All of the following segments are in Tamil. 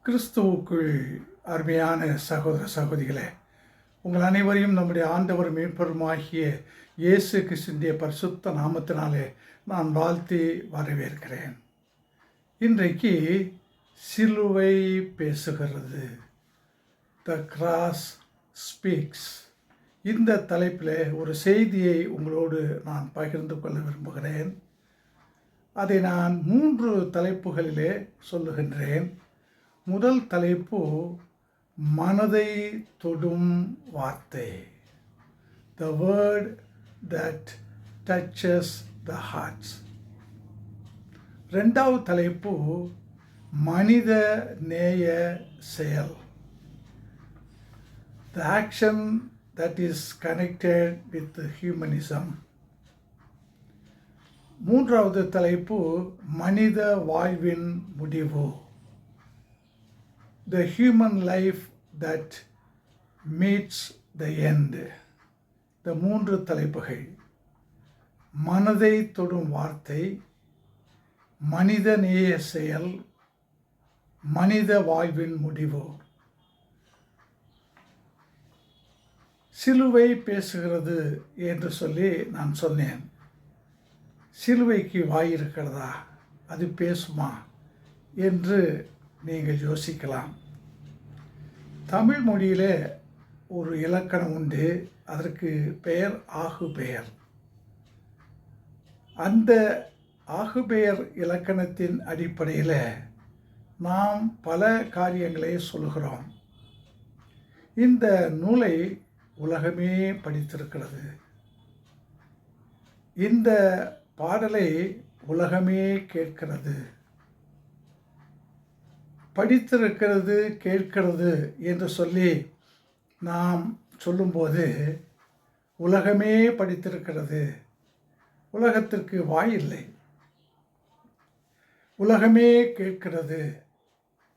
கிறிஸ்துவுக்குள் அருமையான சகோதர சகோதரிகளே, உங்கள் அனைவரையும் நம்முடைய ஆண்டவர் மீட்பருமாகிய இயேசு கிறிஸ்துவின் பரிசுத்த நாமத்தினாலே நான் வாழ்த்தி வரவேற்கிறேன். இன்றைக்கு சிலுவை பேசுகிறது, த கிராஸ் ஸ்பீக்ஸ். இந்த தலைப்பில் ஒரு செய்தியை உங்களோடு நான் பகிர்ந்து கொள்ள விரும்புகிறேன். அதை நான் 3 தலைப்புகளிலே சொல்லுகின்றேன். முதல் தலைப்பு மனதை தொடும் வார்த்தை, the word that touches the hearts. ரெண்டாவது தலைப்பு மனித நேய செயல், the action that is connected with humanism. மூன்றாவது தலைப்பு மனித வாழ்வின் முடிவு, the human life that meets the end. இந்த 3 தலைப்புகள், மனதை தொடும் வார்த்தை, மனித நேய செயல், மனித வாழ்வின் முடிவு. சிலுவை பேசுகிறது என்று சொல்லி நான் சொன்னேன். சிலுவைக்கு வாய் இருக்கிறதா, அது பேசுமா என்று நீங்கள் யோசிக்கலாம். தமிழ் மொழியிலே ஒரு இலக்கணம் உண்டு, அதற்கு பெயர் ஆகுபெயர். அந்த ஆகுபெயர் இலக்கணத்தின் அடிப்படையில் நாம் பல காரியங்களை சொல்கிறோம். இந்த நூலை உலகமே படித்திருக்கிறது. இந்த பாடலை உலகமே கேட்கிறது. படித்திருக்கிறது, கேட்கிறது என்று சொல்லி நாம் சொல்லும்போது, உலகமே படித்திருக்கிறது, உலகத்திற்கு வாய் இல்லை. உலகமே கேட்கிறது,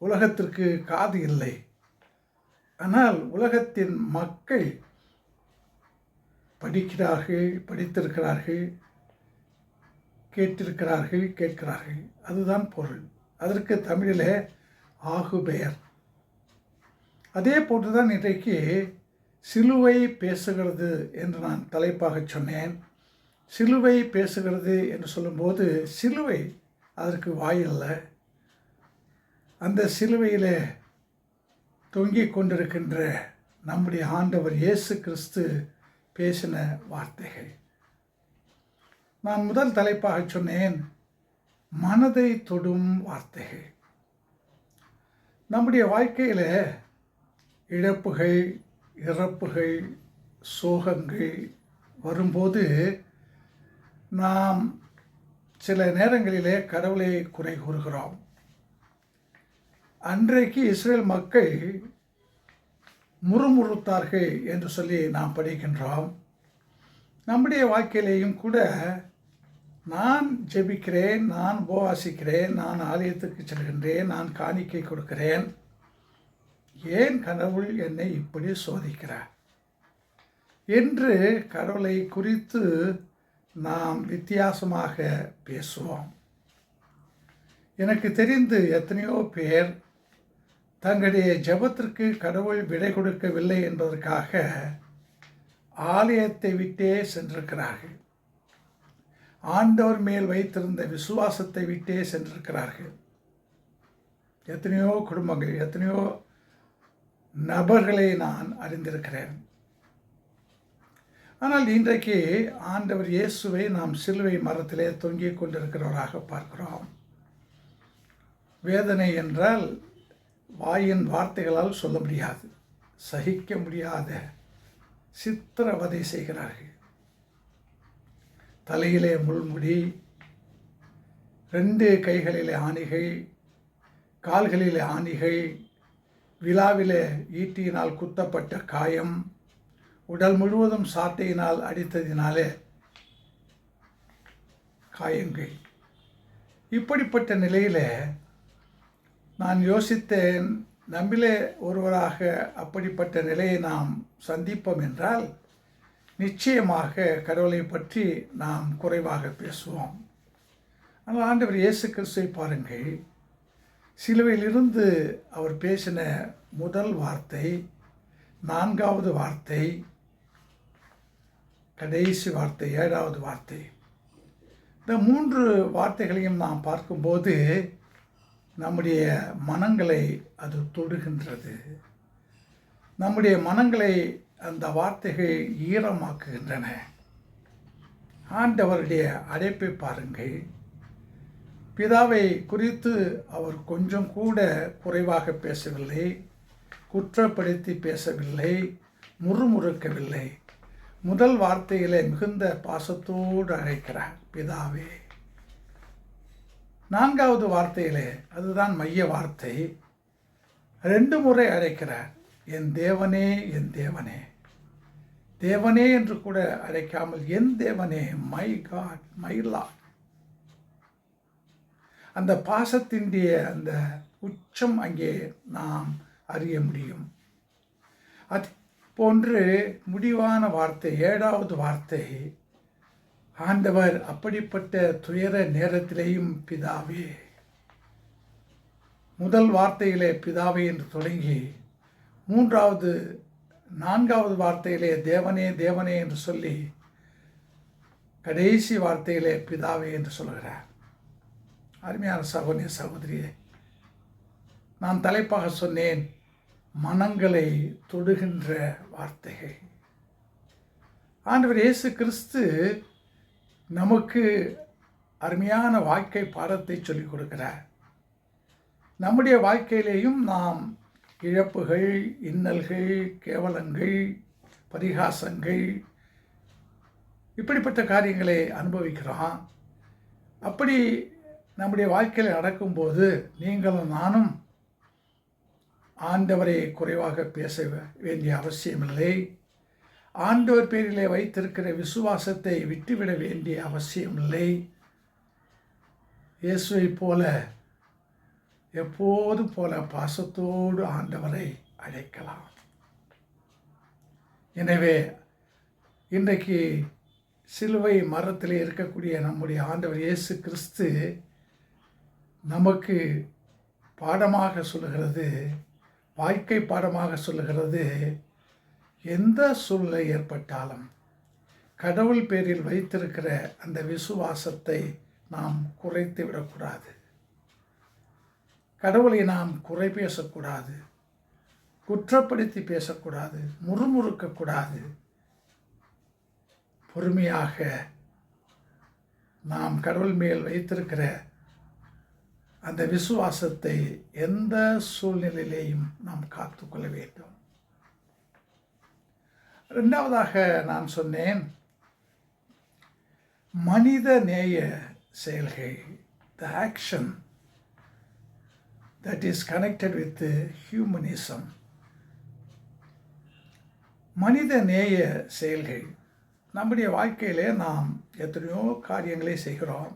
உலகத்திற்கு காது இல்லை. ஆனால் உலகத்தின் மக்கள் படிக்கிறார்கள், படித்திருக்கிறார்கள், கேட்டிருக்கிறார்கள், கேட்கிறார்கள். அதுதான் பொருள். அதற்கு தமிழிலே ஆகுபெயர். அதே போன்றுதான் இன்றைக்கு சிலுவை பேசுகிறது என்று நான் தலைப்பாக சொன்னேன். சிலுவை பேசுகிறது என்று சொல்லும்போது, சிலுவை அதற்கு வாயில்ல. அந்த சிலுவையில் தொங்கிக் கொண்டிருக்கின்ற நம்முடைய ஆண்டவர் இயேசு கிறிஸ்து பேசின வார்த்தைகள். நான் முதல் தலைப்பாக சொன்னேன், மனதை தொடும் வார்த்தைகள். நம்முடைய வாழ்க்கையில் இழப்புகள், இறப்புகள், சோகங்கள் வரும்போது நாம் சில நேரங்களிலே கடவுளை குறை கூறுகிறோம். அன்றைக்கு இஸ்ரேல் மக்கள் முறுமுறுத்தார்கள் என்று சொல்லி நாம் படிக்கின்றோம். நம்முடைய வாழ்க்கையிலேயும் கூட நான் ஜெபிக்கிறேன், நான் உபவாசிக்கிறேன், நான் ஆலயத்துக்கு செல்கின்றேன், நான் காணிக்கை கொடுக்கிறேன், ஏன் கடவுள் என்னை இப்படி சோதிக்கிறார் என்று கடவுளை குறித்து நாம் வித்தியாசமாக பேசுவோம். எனக்கு தெரிந்து எத்தனையோ பேர் தங்களுடைய ஜெபத்திற்கு கடவுள் விடை கொடுக்கவில்லை என்பதற்காக ஆலயத்தை விட்டே சென்றிருக்கிறார்கள். ஆண்டவர் மேல் வைத்திருந்த விசுவாசத்தை விட்டே சென்றிருக்கிறார்கள். எத்தனையோ குடும்பங்கள், எத்தனையோ நபர்களை நான் அறிந்திருக்கிறேன். ஆனால் இன்றைக்கு ஆண்டவர் இயேசுவை நாம் சிலுவை மரத்திலே தொங்கிக் கொண்டிருக்கிறவராக பார்க்கிறோம். வேதனை என்றால் வாயின் வார்த்தைகளால் சொல்ல முடியாது, சகிக்க முடியாத சித்திரவதை செய்கிறார்கள். தலையிலே முள்முடி, 2 கைகளிலே ஆணிகள், கால்களிலே ஆணிகள், விழாவிலே ஈட்டியினால் குத்தப்பட்ட காயம், உடல் முழுவதும் சாட்டையினால் அடித்ததினாலே காயங்கள். இப்படிப்பட்ட நிலையில் நான் யோசித்தேன், நம்மிலே ஒருவராக அப்படிப்பட்ட நிலையை நாம் சந்திப்போம் என்றால் நிச்சயமாக கடவுளை பற்றி நாம் குறைவாக பேசுவோம். ஆனால் ஆண்டவர் இயேசு கிறிஸ்துவை பாருங்கள், சிலுவையிலிருந்து அவர் பேசின முதல் வார்த்தை, 4வது வார்த்தை, கடைசி வார்த்தை, 7வது வார்த்தை. இந்த 3 வார்த்தைகளையும் நாம் பார்க்கும்போது நம்முடைய மனங்களை அது தொடுகின்றது. நம்முடைய மனங்களை அந்த வார்த்தைகள் ஈரமாக்குகின்றன. ஆண்டவருடைய அழைப்பை பாருங்கள். பிதாவை குறித்து அவர் கொஞ்சம் கூட குறைவாக பேசவில்லை, குற்றப்படுத்தி பேசவில்லை, முறுமுறுக்கவில்லை. முதல் வார்த்தையிலே மிகுந்த பாசத்தோடு அழைக்கிறார், பிதாவே. 4வது வார்த்தையிலே, அதுதான் மைய வார்த்தை, 2 முறை அழைக்கிறார், என் தேவனே, என் தேவனே. தேவனே என்று கூட அழைக்காமல் என் தேவனே, மை காட், மை லார்ட். அந்த பாசத்தினுடைய அந்த உச்சம் அங்கே நாம் அறிய முடியும். அது போன்று முடிவான வார்த்தை, 7வது வார்த்தை, ஆண்டவர் அப்படிப்பட்ட துயர நேரத்திலேயும் பிதாவே. முதல் வார்த்தையிலே பிதாவே என்று தொடங்கி 4வது வார்த்தையிலே தேவனே தேவனே என்று சொல்லி கடைசி வார்த்தையிலே பிதாவே என்று சொல்கிறார். அருமையான சகோதரிய சகோதரியே, நான் தலைப்பாக சொன்னேன், மனங்களை தொடுகின்ற வார்த்தைகள். ஆண்டவர் இயேசு கிறிஸ்து நமக்கு அருமையான வாழ்க்கை பாடத்தை சொல்லிக் கொடுக்கிறார். நம்முடைய வாழ்க்கையிலேயும் நாம் இழப்புகள், இன்னல்கள், கேவலங்கள், பரிகாசங்கள், இப்படிப்பட்ட காரியங்களை அனுபவிக்கிறோம். அப்படி நம்முடைய வாழ்க்கையில் நடக்கும்போது நீங்களும் நானும் ஆண்டவரை குறைவாக பேச வேண்டிய அவசியமில்லை. ஆண்டவர் பேரிலே வைத்திருக்கிற விசுவாசத்தை விட்டுவிட வேண்டிய அவசியமில்லை. இயேசுவை போல எப்போதும் போல பாசத்தோடு ஆண்டவரை அழைக்கலாம். எனவே இன்றைக்கு சிலுவை மரத்திலே இருக்கக்கூடிய நம்முடைய ஆண்டவர் இயேசு கிறிஸ்து நமக்கு பாடமாக சொல்லுகிறது, வாழ்க்கை பாடமாக சொல்லுகிறது, எந்த சூழ்நிலை ஏற்பட்டாலும் கடவுள் பேரில் வைத்திருக்கிற அந்த விசுவாசத்தை நாம் குறைத்து விடக்கூடாது. கடவுளை நாம் குறை பேசக்கூடாது, குற்றப்படுத்தி பேசக்கூடாது, முறுமுறுக்கக்கூடாது. பொறுமையாக நாம் கடவுள் மேல் வைத்திருக்கிற அந்த விசுவாசத்தை எந்த சூழ்நிலையிலேயும் நாம் காத்துக்கொள்ள வேண்டும். 2வதாக நான் சொன்னேன், மனித நேய செயல்கள், the action that is connected with the humanism. மனித நேய செயல்கள். நம்முடைய வாழ்க்கையிலே நாம் எத்தனையோ காரியங்களை செய்கிறோம்.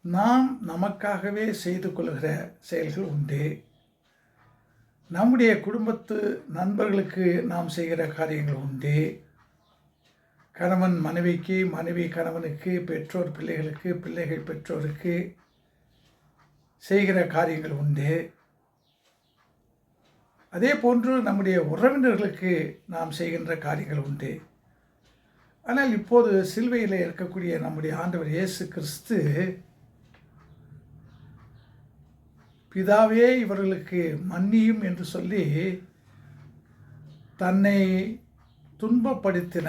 நாம் நமக்காகவே செய்து கொள்கிற செயல்கள் உண்டு. நம்முடைய குடும்பத்து நண்பர்களுக்கு நாம் செய்கிற காரியங்கள் உண்டு. கணவன் மனைவிக்கு, மனைவி கணவனுக்கு, பெற்றோர் பிள்ளைகளுக்கு, பிள்ளைகள் பெற்றோருக்கு செய்கிற காரியங்கள் உண்டு. அதே போன்று நம்முடைய உறவினர்களுக்கு நாம் செய்கின்ற காரியங்கள் உண்டு. ஆனால் இப்போது சிலுவையில் இருக்கக்கூடிய நம்முடைய ஆண்டவர் இயேசு கிறிஸ்து, பிதாவே இவர்களுக்கு மன்னியும் என்று சொல்லி தன்னை துன்பப்படுத்தின,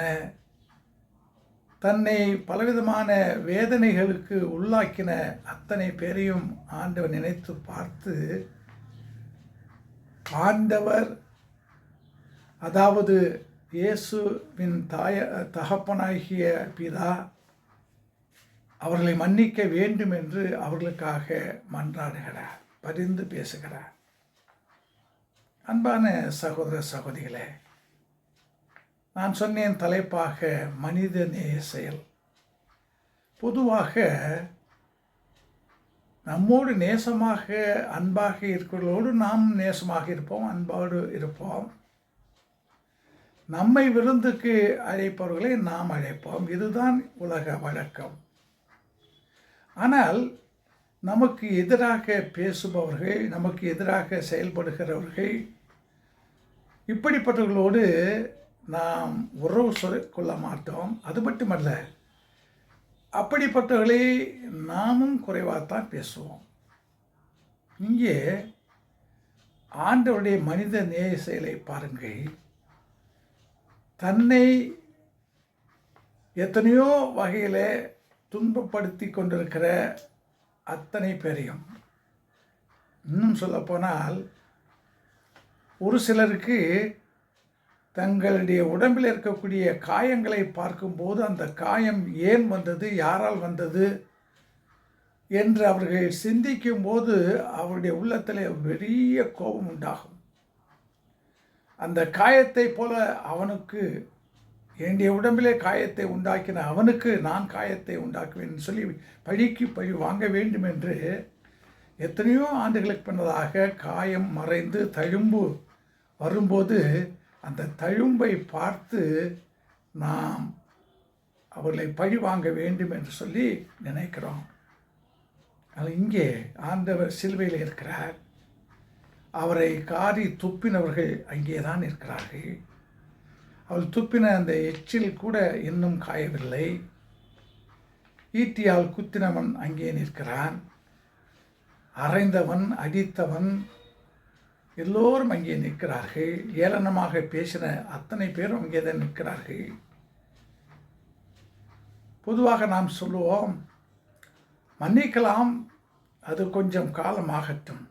தன்னை பலவிதமான வேதனைகளுக்கு உள்ளாக்கின அத்தனை பேரையும் ஆண்டவர் நினைத்து பார்த்து, ஆண்டவர் அதாவது இயேசுவின் தகப்பனாகிய பிதா அவர்களை மன்னிக்க வேண்டும் என்று அவர்களுக்காக மன்றாடுகிறார், பரிந்து பேசுகிறார். அன்பான சகோதர சகோதரிகளே, நான் சொன்னேன் தலைப்பாக மனித நேய செயல். பொதுவாக நம்மோடு நேசமாக அன்பாக இருக்கிறவர்களோடு நாம் நேசமாக இருப்போம், அன்போடு இருப்போம். நம்மை விருந்துக்கு அழைப்பவர்களை நாம் அழைப்போம். இதுதான் உலக வழக்கம். ஆனால் நமக்கு எதிராக பேசுபவர்கள், நமக்கு எதிராக செயல்படுகிறவர்கள், இப்படிப்பட்டவர்களோடு நாம் உறவு கொள்ள மாட்டோம். அது மட்டுமல்ல, அப்படிப்பட்டவர்களை நாமும் குறைவாகத்தான் பேசுவோம். இங்கே ஆண்டவருடைய மனித நேய செயலை பாருங்கள். தன்னை எத்தனையோ வகையில் துன்பப்படுத்தி கொண்டிருக்கிற அத்தனை பேரையும், இன்னும் சொல்லப்போனால் ஒரு சிலருக்கு தங்களுடைய உடம்பில் இருக்கக்கூடிய காயங்களை பார்க்கும்போது அந்த காயம் ஏன் வந்தது, யாரால் வந்தது என்று அவர்கள் சிந்திக்கும் போது அவருடைய உள்ளத்தில் பெரிய கோபம் உண்டாகும். அந்த காயத்தை போல அவனுக்கு, என்னுடைய உடம்பிலே காயத்தை உண்டாக்கின அவனுக்கு நான் காயத்தை உண்டாக்குவேன் சொல்லி பழிக்கு பழி வாங்க வேண்டும் என்று எத்தனையோ ஆண்டுகளுக்கு பின்னதாக காயம் மறைந்து தழும்பு வரும்போது அந்த தழும்பை பார்த்து நாம் அவர்களை பழி வாங்க வேண்டும் என்று சொல்லி நினைக்கிறோம். இங்கே ஆண்டவர் சிலுவையில் இருக்கிறார். அவரை காரி துப்பினவர்கள் அங்கே தான் இருக்கிறார்கள். அவள் துப்பின அந்த எச்சில் கூட இன்னும் காயவில்லை. ஈட்டியால் குத்தினவன் அங்கே நிற்கிறான். அறைந்தவன், அடித்தவன் எல்லோரும் அங்கே நிற்கிறார்கள். ஏளனமாக பேசின அத்தனை பேரும் அங்கே தான் நிற்கிறார்கள். பொதுவாக நாம் சொல்லுவோம், மன்னிக்கலாம், அது கொஞ்சம் காலமாகட்டும்,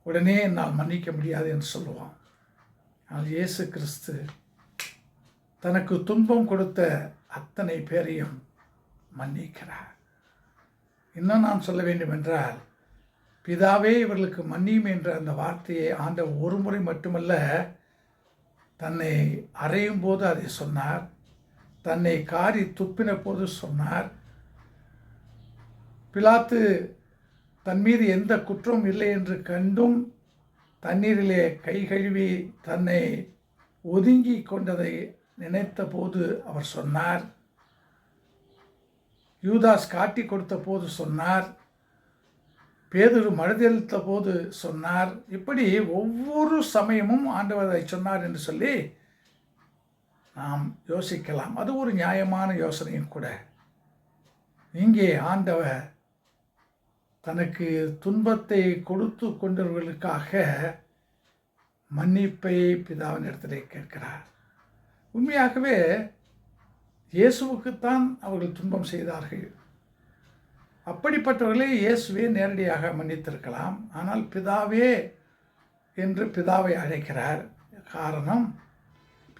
உடனே என்னால் மன்னிக்க முடியாது என்று சொல்லுவோம். ஆனால் இயேசு கிறிஸ்து தனக்கு துன்பம் கொடுத்த அத்தனை பேரையும் மன்னிக்கிறார். இன்னும் நான் சொல்ல வேண்டும் என்றால், பிதாவே இவர்களுக்கு மன்னியும் என்ற அந்த வார்த்தையை ஆண்டவர் ஒரு முறை மட்டுமல்ல, தன்னை அறையும் போது அதை சொன்னார், தன்னை காரி துப்பின போது சொன்னார். பிலாத்து தன் மீது எந்த குற்றமும் இல்லை என்று கண்டும் தண்ணீரிலே கை கழுவி தன்னை ஒதுங்கி கொண்டதை நினைத்த போது அவர் சொன்னார். யூதாஸ் காட்டி கொடுத்த போது சொன்னார். பேதுரு மறுதலித்த போது சொன்னார். இப்படி ஒவ்வொரு சமயமும் ஆண்டவர் அதை சொன்னார் என்று சொல்லி நாம் யோசிக்கலாம். அது ஒரு நியாயமான யோசனையும் கூட. இங்கே ஆண்டவர் தனக்கு துன்பத்தை கொடுத்து கொண்டவர்களுக்காக மன்னிப்பை பிதாவின் இடத்திலே கேட்கிறார். உண்மையாகவே இயேசுவுக்குத்தான் அவர்கள் துன்பம் செய்தார்கள். அப்படிப்பட்டவர்களை இயேசுவே நேரடியாக மன்னித்திருக்கலாம். ஆனால் பிதாவே என்று பிதாவை அழைக்கிறார். காரணம்,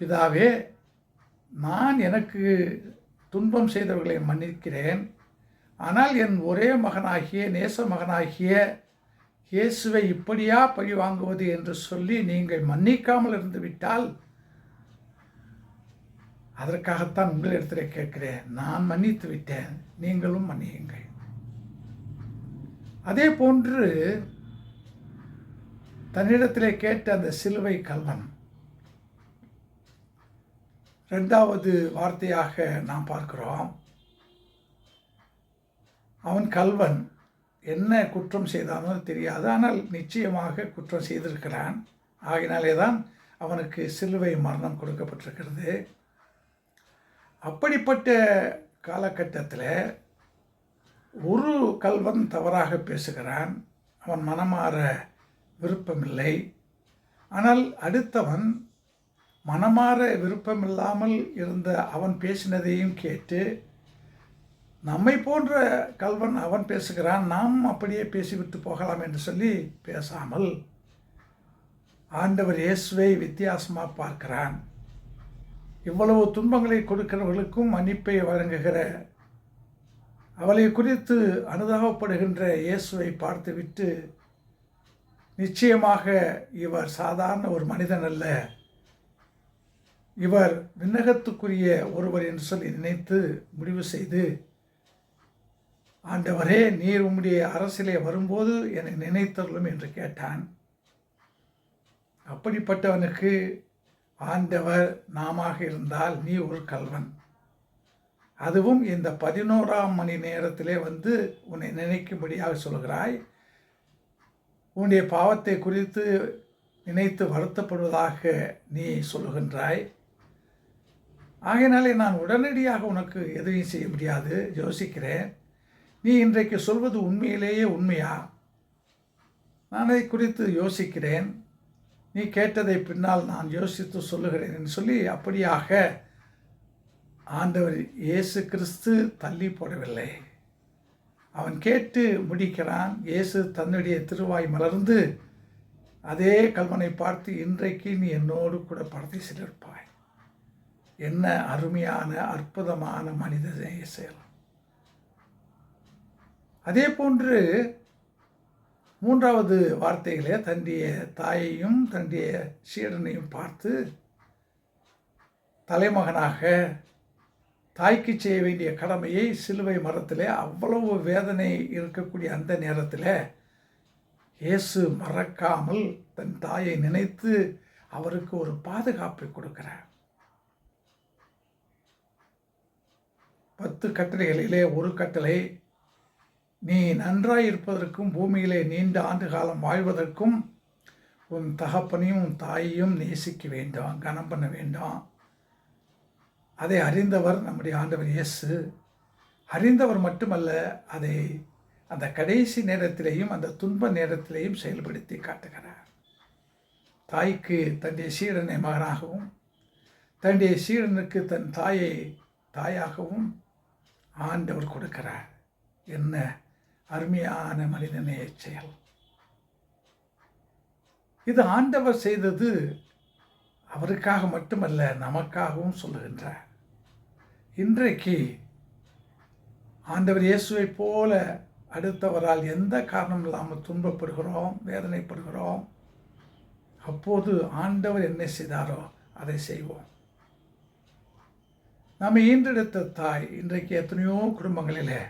பிதாவே, நான் எனக்கு துன்பம் செய்தவர்களை மன்னிக்கிறேன். ஆனால் என் ஒரே மகனாகிய நேச மகனாகிய இயேசுவை இப்படியா பழி வாங்குவது என்று சொல்லி நீங்கள் மன்னிக்காமல் இருந்து விட்டால் அதற்காகத்தான் உங்களிடத்தில் கேட்கிறேன். நான் மன்னித்து விட்டேன், நீங்களும் மன்னியுங்கள். அதே போன்று தன்னிடத்திலே கேட்ட அந்த சிலுவை கல்வன் இரண்டாவது வார்த்தையாக நாம் பார்க்கிறோம். அவன் கல்வன், என்ன குற்றம் செய்தானோ தெரியாது, ஆனால் நிச்சயமாக குற்றம் செய்திருக்கிறான். ஆகினாலே தான் அவனுக்கு சிலுவை மரணம் கொடுக்கப்பட்டிருக்கிறது. அப்படிப்பட்ட காலகட்டத்தில் ஒரு கல்வன் தவறாக பேசுகிறான், அவன் மனமாற விருப்பமில்லை. ஆனால் அடுத்தவன் மனமாற விருப்பமில்லாமல் இருந்த அவன் பேசினதையும் கேட்டு, நம்மை போன்ற கல்வன் அவன் பேசுகிறான், நாம் அப்படியே பேசிவிட்டு போகலாம் என்று சொல்லி பேசாமல் ஆண்டவர் இயேசுவை வித்தியாசமாக பார்க்கிறான். இவ்வளவு துன்பங்களை கொடுக்கிறவர்களுக்கும் மன்னிப்பை வழங்குகிற, அவளை குறித்து அனுதாபப்படுகின்ற இயேசுவை பார்த்துவிட்டு, நிச்சயமாக இவர் சாதாரண ஒரு மனிதன் அல்ல, இவர் விண்ணகத்துக்குரிய ஒருவர் என்று சொல்லி நினைத்து முடிவு செய்து, ஆண்டவரே, நீர் உம்முடைய அரசிலே வரும்போது என்னை நினைத்தருளும் என்று கேட்டான். அப்படிப்பட்டவனுக்கு ஆண்டவர் நாமாக இருந்தால், நீ ஒரு கல்வன், அதுவும் இந்த 11ஆம் மணி நேரத்திலே வந்து உன்னை நினைக்கும்படியாக சொல்கிறாய். உன்னுடைய பாவத்தை குறித்து நினைத்து வருத்தப்படுவதாக நீ சொல்லுகின்றாய். ஆகையினாலே நான் உடனடியாக உனக்கு எதுவும் செய்ய முடியாது, யோசிக்கிறேன். நீ இன்றைக்கு சொல்வது உண்மையிலேயே உண்மையா? நான் அதை குறித்து யோசிக்கிறேன். நீ கேட்டதை பின்னால் நான் யோசித்து சொல்லுகிறேன் என்று சொல்லி அப்படியாக ஆண்டவர் இயேசு கிறிஸ்து தள்ளி போடவில்லை. அவன் கேட்டு முடிக்கிறான். இயேசு தன்னுடைய திருவாய் மலர்ந்து அதே கல்வனை பார்த்து, இன்றைக்கு நீ என்னோடு கூட பரதேசில் இருப்பாய். என்ன அருமையான அற்புதமான மனித செயல்! அதே போன்று 3வது வார்த்தையிலே தன்னுடைய தாயையும் தன்னுடைய சீடனையும் பார்த்து, தலைமகனாக தாய்க்கு செய்ய வேண்டிய கடமையை சிலுவை மரத்திலே அவ்வளவு வேதனை இருக்கக்கூடிய அந்த நேரத்தில் இயேசு மறக்காமல் தன் தாயை நினைத்து அவருக்கு ஒரு பாதுகாப்பை கொடுக்கிறார். 10 கட்டளைகளிலே ஒரு கட்டளை, நீ நன்றாய் இருப்பதற்கும் பூமியிலே நீண்ட ஆண்டு காலம் வாழ்வதற்கும் உன் தகப்பனையும் உன் தாயையும் நேசிக்க வேண்டும், கனம் பண்ண வேண்டும். அதை அறிந்தவர் நம்முடைய ஆண்டவர் இயேசு. அறிந்தவர் மட்டுமல்ல, அதை அந்த கடைசி நேரத்திலேயும் அந்த துன்ப நேரத்திலேயும் செயல்படுத்தி காட்டுகிறார். தாய்க்கு தன்னுடைய சீடனை மகனாகவும் தன்னுடைய சீடனுக்கு தன் தாயை தாயாகவும் ஆண்டவர் கொடுக்கிறார். என்ன அருமையான மனிதநேய செயல்! இது ஆண்டவர் செய்தது அவருக்காக மட்டுமல்ல, நமக்காகவும் சொல்லுகின்றார். இன்றைக்கு ஆண்டவர் இயேசுவை போல அடுத்தவரால் எந்த காரணம் இல்லாமல் துன்பப்படுகிறோம், வேதனைப்படுகிறோம். அப்போது ஆண்டவர் என்ன செய்தாரோ அதை செய்வோம். நாம் ஈன்றெடுத்த தாய், இன்றைக்கு எத்தனையோ குடும்பங்களிலே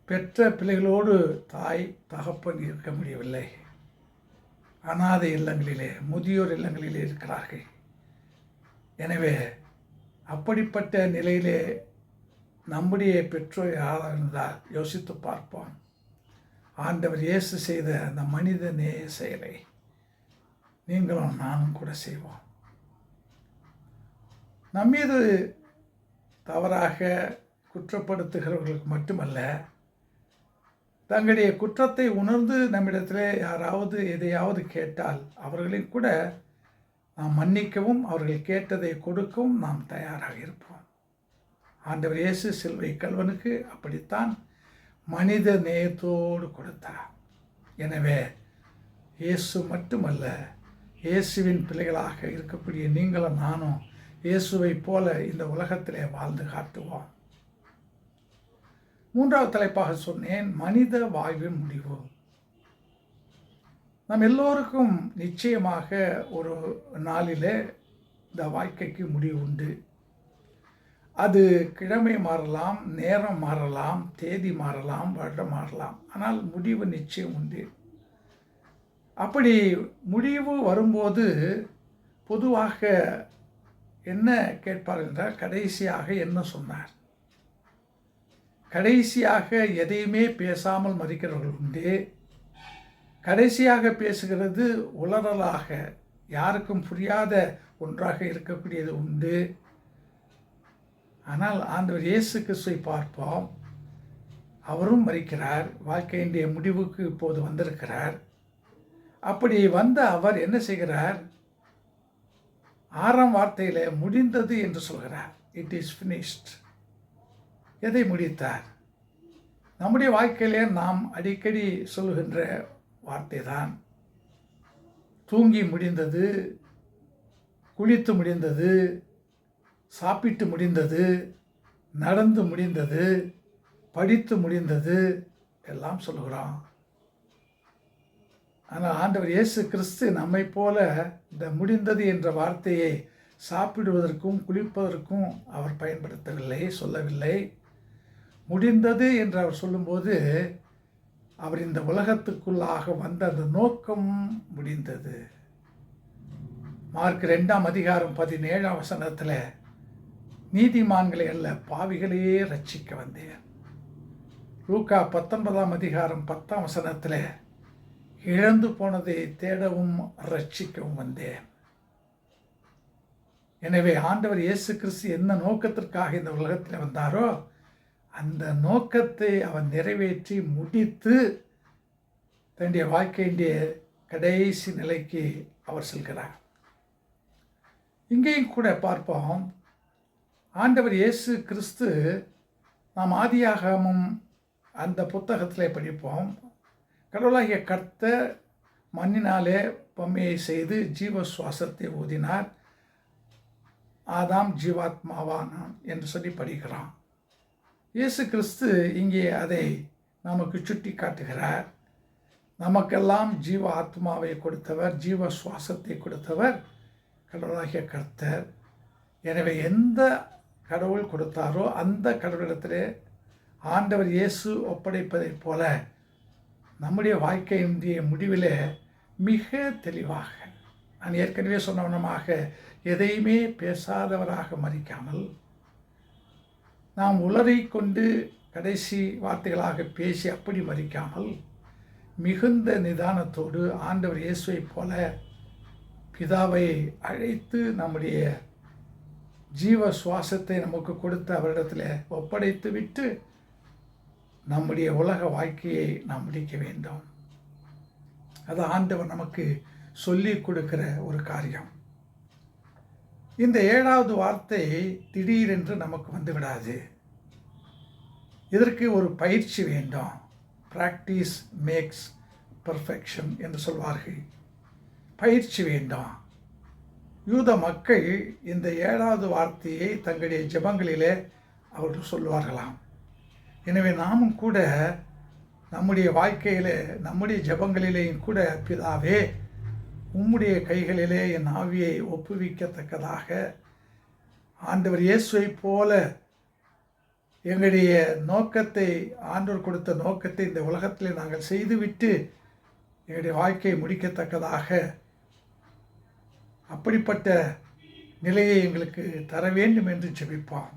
பெற்ற பிள்ளைகளோடு தாய் தகப்பன் இருக்க முடியவில்லை. அனாதை இல்லங்களிலே, முதியோர் இல்லங்களிலே இருக்கிறார்கள். எனவே அப்படிப்பட்ட நிலையிலே நம்முடைய பெற்றோர் யாராக இருந்தால் யோசித்து பார்ப்போம். ஆண்டவர் இயேசு செய்த அந்த மனித நேய செயலை நீங்களும் நானும் கூட செய்வோம். நம்மீது தவறாக குற்றப்படுத்துகிறவர்களுக்கு மட்டுமல்ல, தங்களுடைய குற்றத்தை உணர்ந்து நம்மிடத்தில் யாராவது எதையாவது கேட்டால் அவர்களையும் கூட நாம் மன்னிக்கவும் அவர்கள் கேட்டதை கொடுக்கவும் நாம் தயாராக இருப்போம். ஆண்டவர் இயேசு சிலுவை கல்வனுக்கு அப்படித்தான் மனித நேயத்தோடு கொடுத்தார். எனவே இயேசு மட்டுமல்ல, இயேசுவின் பிள்ளைகளாக இருக்கக்கூடிய நீங்களும் நானும் இயேசுவை போல இந்த உலகத்திலே வாழ்ந்து காட்டுவோம். 3வது தலைப்பாக சொன்னேன், மனித வாழ்வின் முடிவு. நம் எல்லோருக்கும் நிச்சயமாக ஒரு நாளிலே இந்த வாழ்க்கைக்கு முடிவு உண்டு. அது கிழமை மாறலாம், நேரம் மாறலாம், தேதி மாறலாம், வருடம் மாறலாம். ஆனால் முடிவு நிச்சயம் உண்டு. அப்படி முடிவு வரும்போது பொதுவாக என்ன கேட்பார் என்றால், கடைசியாக என்ன சொன்னார்? கடைசியாக எதையுமே பேசாமல் மறிக்கிறவர்கள் உண்டு. கடைசியாக பேசுகிறது உளறலாக, யாருக்கும் புரியாத ஒன்றாக இருக்கக்கூடியது உண்டு. ஆனால் ஆண்டவர் இயேசு கிறிஸ்துவை பார்ப்போம். அவரும் மறிக்கிறார், வாழ்க்கையினுடைய முடிவுக்கு இப்போது வந்திருக்கிறார். அப்படி வந்த அவர் என்ன செய்கிறார்? 6ஆம் வார்த்தையில் முடிந்தது என்று சொல்கிறார். It is finished. எதை முடித்தார்? நம்முடைய வாழ்க்கையிலே நாம் அடிக்கடி சொல்லுகின்ற வார்த்தை தான். தூங்கி முடிந்தது, குளித்து முடிந்தது, சாப்பிட்டு முடிந்தது, நடந்து முடிந்தது, படித்து முடிந்தது, எல்லாம் சொல்லுகிறோம். ஆனால் ஆண்டவர் இயேசு கிறிஸ்து நம்மை போல இந்த முடிந்தது என்ற வார்த்தையை சாப்பிடுவதற்கும் குளிப்பதற்கும் அவர் பயன்படுத்தவில்லை, சொல்லவில்லை. முடிந்தது என்று அவர் சொல்லும்போது அவர் இந்த உலகத்துக்குள்ளாக வந்த அந்த நோக்கம் முடிந்தது. மார்க் 2ஆம் அதிகாரம் 17ஆம் வசனத்தில் நீதிமான்களை அல்ல பாவிகளையே ரட்சிக்க வந்தேன். லூக்கா 19ஆம் அதிகாரம் 10ஆம் வசனத்தில் இழந்து போனதை தேடவும் ரட்சிக்கவும் வந்தேன். எனவே ஆண்டவர் இயேசு கிறிஸ்து என்ன நோக்கத்திற்காக இந்த உலகத்தில் வந்தாரோ அந்த நோக்கத்தை அவர் நிறைவேற்றி முடித்து தன்னுடைய வாழ்க்கையினுடைய கடைசி நிலைக்கு அவர் செல்கிறார். இங்கேயும் கூட பார்ப்போம், ஆண்டவர் இயேசு கிறிஸ்து நாம் ஆதியாகமம் அந்த புத்தகத்தில் படிப்போம். கடவுளாகிய கர்த்தர் மண்ணினாலே பொம்மையை செய்து ஜீவ சுவாசத்தை ஊதினார், ஆதாம் ஜீவாத்மாவானான் என்று சொல்லி படிக்கிறோம். இயேசு கிறிஸ்து இங்கே அதை நமக்கு சுட்டி காட்டுகிறார். நமக்கெல்லாம் ஜீவ ஆத்மாவை கொடுத்தவர், ஜீவ சுவாசத்தை கொடுத்தவர் கடவுளாகிய கர்த்தர். எனவே எந்த கடவுள் கொடுத்தாரோ அந்த கடவுளிடத்திலே ஆண்டவர் இயேசு ஒப்படைப்பதைப் போல நம்முடைய வாழ்க்கையினுடைய முடிவில் மிக தெளிவாக, நான் ஏற்கனவே சொன்னவனமாக எதையுமே பேசாதவராக மறிக்காமல், நாம் உளறிக்கொண்டு கடைசி வார்த்தைகளாக பேசி அப்படி மறிக்காமல், மிகுந்த நிதானத்தோடு ஆண்டவர் இயேசுவை போல பிதாவை அழைத்து நம்முடைய ஜீவ சுவாசத்தை நமக்கு கொடுத்த அவரிடத்தில் ஒப்படைத்து விட்டு நம்முடைய உலக வாழ்க்கையை நாம் முடிக்க வேண்டும். அது ஆண்டவர் நமக்கு சொல்லிக் கொடுக்கிற ஒரு காரியம். இந்த 7வது வார்த்தை திடீரென்று நமக்கு வந்துவிடாது. இதற்கு ஒரு பயிற்சி வேண்டும். ப்ராக்டிஸ் மேக்ஸ் பர்ஃபெக்ஷன் என்று சொல்வார்கள். பயிற்சி வேண்டும். யூத மக்கள் இந்த 7வது வார்த்தையை தங்களுடைய ஜெபங்களிலே அவர்கள் சொல்வார்களாம். எனவே நாமும் கூட நம்முடைய வாழ்க்கையிலே, நம்முடைய ஜெபங்களிலேயும் கூட, பிதாவே உம்முடைய கைகளிலே என் ஆவியை ஒப்புவிக்கத்தக்கதாக ஆண்டவர் இயேசுவை போல எங்களுடைய நோக்கத்தை, ஆண்டவர் கொடுத்த நோக்கத்தை இந்த உலகத்தில் நாங்கள் செய்துவிட்டு எங்களுடைய வாழ்க்கையை முடிக்கத்தக்கதாக அப்படிப்பட்ட நிலையை எங்களுக்கு தர வேண்டும் என்று ஜெபிப்போம்.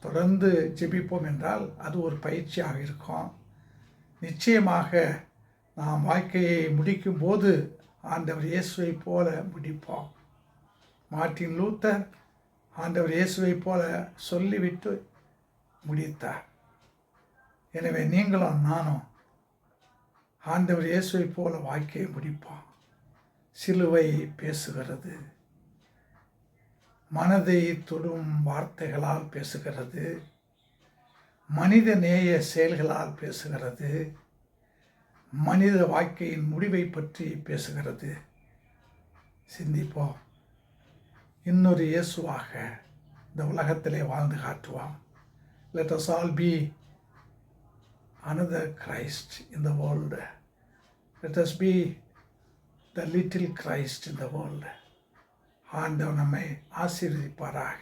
தொடர்ந்து ஜெபிப்போம் என்றால் அது ஒரு பயிற்சியாக இருக்கும். நிச்சயமாக நாம் வாழ்க்கையை முடிக்கும்போது ஆண்டவர் இயேசுவை போல முடிப்போம். மார்ட்டின் லூத்தர் ஆண்டவர் இயேசுவை போல சொல்லிவிட்டு முடித்தார். எனவே நீங்களும் நானும் ஆண்டவர் இயேசுவை போல வாழ்க்கையை முடிப்போம். சிலுவை பேசுகிறது, மனதை தொடும் வார்த்தைகளால் பேசுகிறது, மனித நேய செயல்களால் பேசுகிறது, மனித வாழ்க்கையின் முடிவை பற்றி பேசுகிறது. சிந்திப்போம். இன்னொரு இயேசுவாக இந்த உலகத்திலே வாழ்ந்து காட்டுவோம். Let us all be another Christ in the world. Let us be the little Christ in the world. ஆண்டவர் நம்மை ஆசீர்வதிப்பாராக.